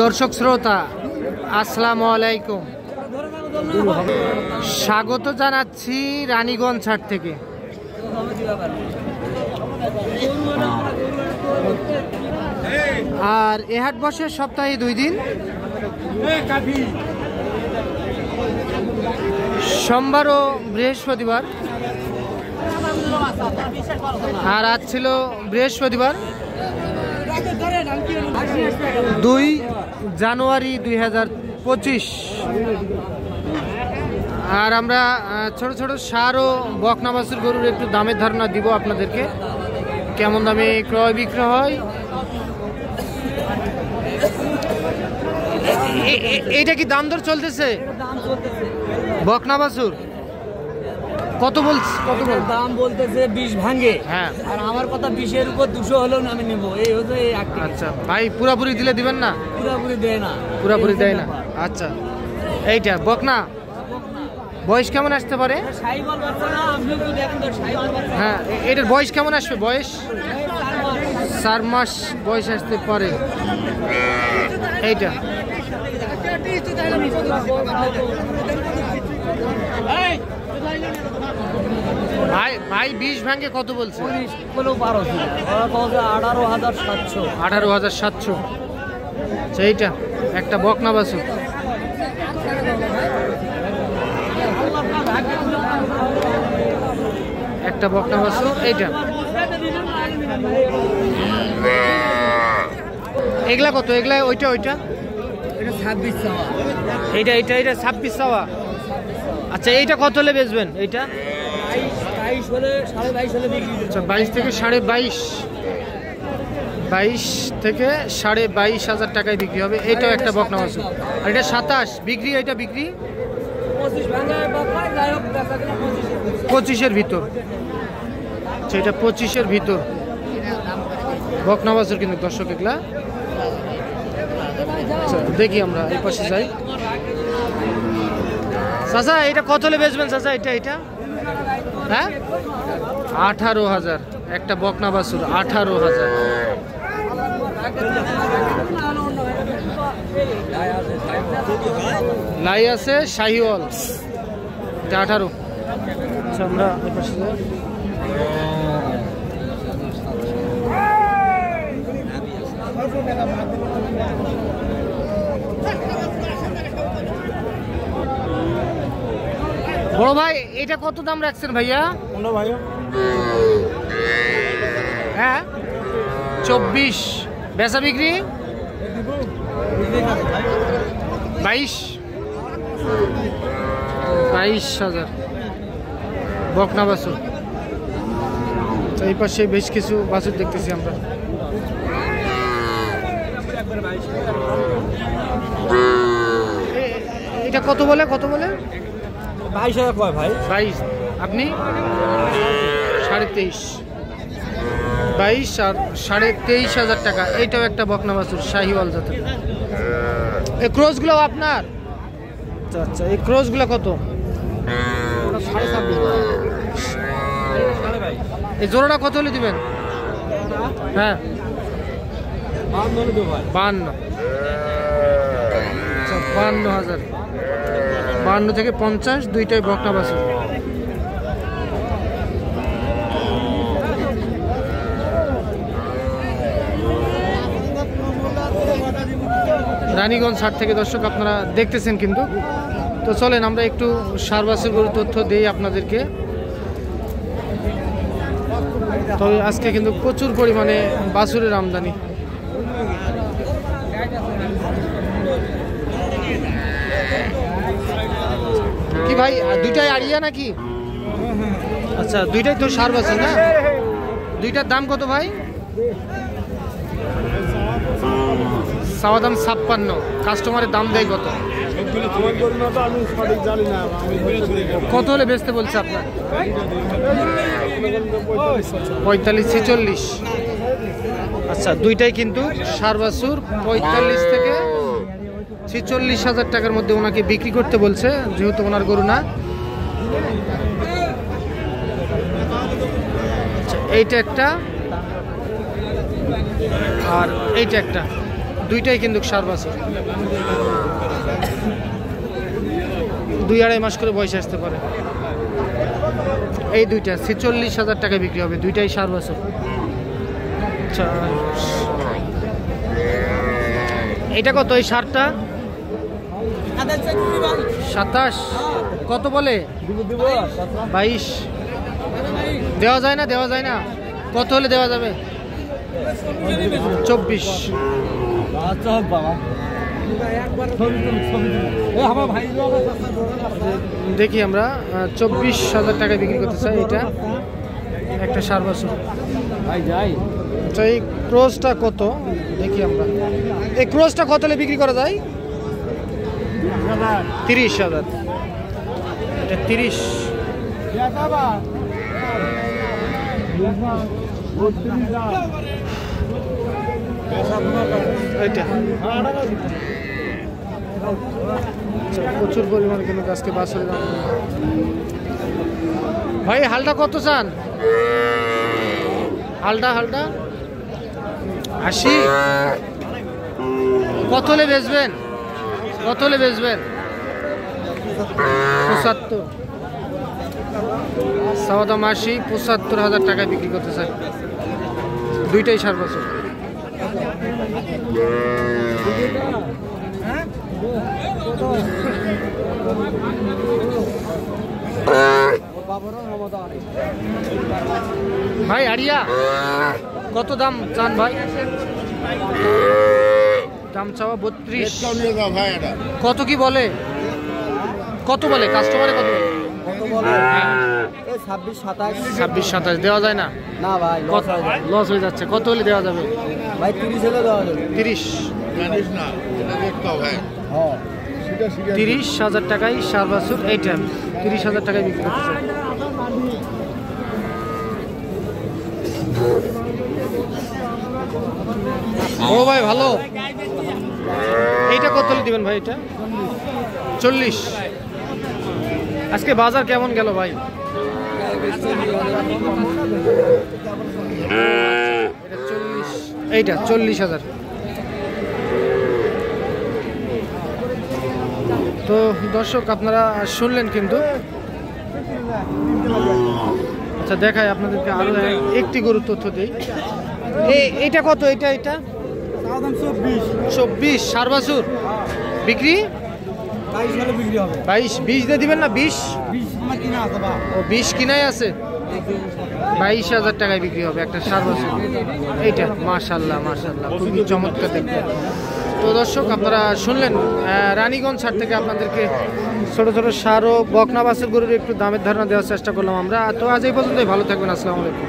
দর্শক শ্রোতা আসসালামু আলাইকুম, স্বাগত জানাচ্ছি রানীগঞ্জ হাট থেকে। আর এ হাট বসে সপ্তাহে 2 দিন, সোমবার ও বৃহস্পতিবার। আর আজ ছিল বৃহস্পতিবার 2 জানুয়ারি 2025। আর আমরা ছোট ছোট সার ও বকনা বাছুর গরুর একটু দামের ধারণা দিব আপনাদেরকে, কেমন দামে ক্রয় বিক্রয় হয়। এইটা কি দাম দর চলতেছে? বকনা বাছুর কত বলছে? দাম বলতেছে 20 ভাঙে। হ্যাঁ, আর আমার কথা 20-এর উপর 200 হলেও আমি নেব। এই হচ্ছে এই একটা। আচ্ছা ভাই, পুরাপুরি দিলে দিবেন না? পুরাপুরি দেয় না। পুরাপুরি দেয় না। আচ্ছা, এইটা বকনা বয়স কেমন আসতে পারে? সাইবল বাচ্চা না, আপনি একটু দেখেন তো সাইবল বাচ্চা। হ্যাঁ, এটার বয়স কেমন আসবে? বয়স 4 মাস বয়স আসতে পারে। এইটা ভাই 20 ভাঙে কত বলছে? 18,700। 18,700। এইটা একটা বকনা বাছুর। একটা বকনা বাছুর। এইটা এগুলা কত? এগুলা ওইটা এটা 26 চাওয়া। এইটা 26 চাওয়া। আচ্ছা, এইটা কত হলে বেচবেন? এইটা 22 হলে 22.5 হলে বিক্রি। আচ্ছা, 22 থেকে 22.5, 22 থেকে 22,500 টাকায় বিক্রি হবে। এটাও একটা বকনা বাছুর। আর এটা 27 বিক্রি। এটা বিক্রি 25 ভাঙে বকনা, যাই হোক 25-এর ভিতর। আচ্ছা, এটা 25-এর ভিতর বকনা বাছুর কিন্তু দর্শক এগুলা। আচ্ছা, দেখি আমরা এই পাশে যাই। চাচা, এটা কত হলে বেচবেন চাচা? এটা হ্যাঁ 18,000। একটা বকনা বাছুর 18,000। লাই আছে শাহিওয়াল, এটা 18। আচ্ছা, আমরা এই পাশে যাই। বড় ভাই, এটা কত দাম রাখছেন ভাইয়া? হ্যাঁ 24। বেচা বিক্রি 22,000 বকনা বাছুর। এই পাশে বেশ কিছু বাছুর দেখতেছি আমরা। এটা কত বলে? 22,000 কয় ভাই? 22। আপনি 23.5। 22 আর 23,500 টাকা। এইটাও একটা বকনা বাছুর শাহিওয়াল জাতের। এই ক্রসগুলো আপনার? আচ্ছা, এই ক্রসগুলো কত? 26,500। এই জোড়াটা কত হলে দিবেন? হ্যাঁ 52। আচ্ছা, 52,000। 52 থেকে 50, দুইটাই বকনা বাছুর। রানীগঞ্জ হাট থেকে দর্শক আপনারা দেখতেছেন কিন্তু। তো চলেন আমরা একটু সার বাছুর গরুর তথ্য দেই আপনাদেরকে। তবে আজকে কিন্তু প্রচুর পরিমাণে বাছুরের আমদানি। কি ভাই, দুইটাই আড়িয়া নাকি? আচ্ছা, দুইটাই তো সার বাছুর না? দুইটার দাম কত ভাই? চাওয়া দাম 56। কাস্টমারের দাম দেয় কত? কত হলে বেচতে বলছে আপনার? 45-46। আচ্ছা, দুইটাই কিন্তু সার বাছুর। 45 থেকে 46,000 টাকার মধ্যে ওনাকে বিক্রি করতে বলছে, যেহেতু ওনার গরু না। এইটা একটা আর এইটা একটা, দুইটাই কিন্তু সার বাছুর, 2-2.5 মাস করে বয়স আসতে পারে। এই দুইটা 46,000 টাকায় বিক্রি হবে, দুইটাই সার বাছুর। আচ্ছা, এটা কত এই সারটা? 27। কত বলে? 22। দেওয়া যায় না, দেওয়া যায় না। কত হলে দেওয়া যাবে? 24। দেখি আমরা 24,000 টাকায় বিক্রি করতে চাই। এটা একটা সার বাছুর। আচ্ছা, এই ক্রসটা কত দেখি আমরা। এই ক্রসটা কত হলে বিক্রি করা যায়? 30,000। এটা 30। এইটা আচ্ছা, প্রচুর পরিমাণে কিন্তু আজকে বাছুরের দাম। ভাই হালটা কত চান? হালটা 80। কত হলে বেচবেন? কত হলে বেচবেন? 75। চাওয়া দাম 80, 75,000 টাকায় বিক্রি করতে চাই। দুইটাই সার বাছুর। ভাই আড়িয়া কত দাম চান ভাই? দাম চাওয়া 32। কত কি বলে? কত বলে কাস্টমারে? কত বলে? 26-27 দেওয়া যায় না? না ভাই, লস হয়ে যাচ্ছে। কত হলে দেওয়া যাবে? ভাই 30 হলে দেওয়া যাবে। 30। 30,000 টাকায় সার বাছুর। এইটা 30,000 টাকায় বিক্রি করতে চাই। ও ভাই ভালো। এইটা কত হলে দিবেন ভাই? এটা 40। আজকে বাজার কেমন গেল ভাই? এইটা 40,000। তো দর্শক আপনারা শুনলেন কিন্তু। আচ্ছা, দেখাই আপনাদেরকে আরো একটি গরুর তথ্য দিই। এইটা কত? এটা 24 সার বাছুর বিক্রি। 22 দিয়ে দিবেন না? 20 ও 20 কিনাই আছে। 22,000 টাকায় বিক্রি হবে একটা সার বাছুর। এইটা মাশাআল্লাহ মাশাআল্লাহ, খুবই চমৎকার দেখতে। তো দর্শক আপনারা শুনলেন রানীগঞ্জ হাট থেকে আপনাদেরকে ছোট ছোট সার ও বকনা বাছুর গরুর একটু দামের ধারণা দেওয়ার চেষ্টা করলাম আমরা। তো আজ এই পর্যন্তই, ভালো থাকবেন। আসসালামু আলাইকুম।